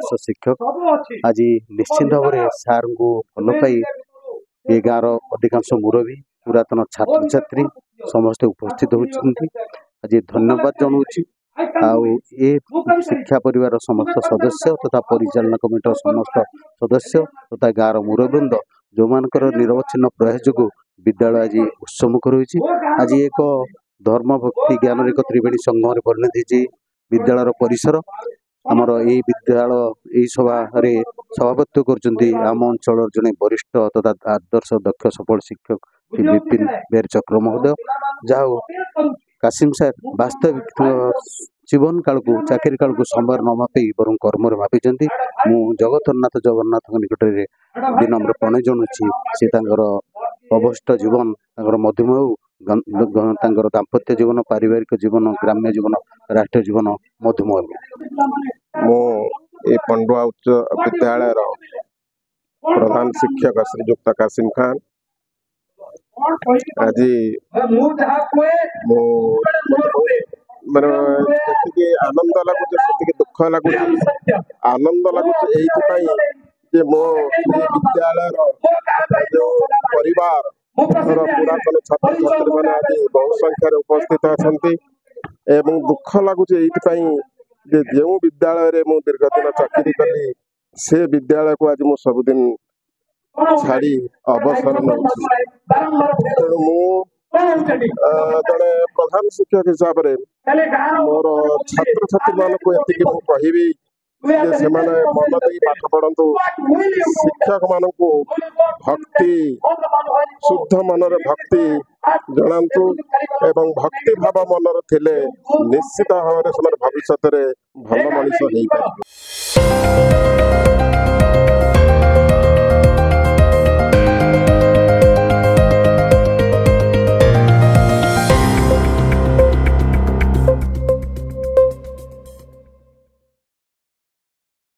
आदर्श शिक्षक आज निश्चिंत भाव में सार को भल पाई ये गाँव अधिकांश मुरबी पुरातन छात्र छात्री समस्ते उपस्थित होती आज धन्यवाद जनाऊँ ये शिक्षा परिवार समस्त सदस्य तथा परिचालना कमिटर समस्त सदस्य तथा गाँव मुरबृंद जो मानकर निरवच्छिन्न प्रयास जो विद्यालय आज उत्समुख रही आज एक धर्म भक्ति ज्ञान एक त्रिवेणी संगम में परिणत होती विद्यालय परिसर आमर यही विद्यालय यही सभा सभापत्व करम अंचल जड़े वरिष्ठ तथा आदर्श दक्ष सफल शिक्षक श्री विपिन बेर चक्र महोदय जहाँ कासिम सार वास्तविक जीवन काल को चाकरी काल को समय न मापी बर कर्म मापी मु जगतरनाथ जगन्नाथ निकट में विनम्र प्रणय जनाऊँ से अवशिष्ट जीवन मधुमेह दाम्पत्य जीवन पारिवारिक जीवन ग्राम्य जीवन राष्ट्रीय जीवन मधुमेह मो पंडुआ उच्च विद्यालय प्रधान शिक्षक श्रीजुक्त कासिम खान आज माने आनंद लगुच से दुख लगुच आनंद लगुच ये मो विद्यालय जो परिवार पुरातन छात्र छात्री मैंने आज बहु संख्यार उपस्थित अच्छा दुख लगुच ये जो विद्यालय मु दीर्घ दिन चाकरी कली से विद्यालय को आज मु सबुदिन छाड़ी अवसर तेणु मु जड़े प्रधान शिक्षक हिसाब से मोर छात्र छात्री मान को ये कहि से मन दे पाठ पढ़ु शिक्षक मान भक्ति शुद्ध मनर भक्ति जनातु एवं भक्ति भाव मनर थिले निश्चित भाव में भविष्य में भल मनीष हो पारे।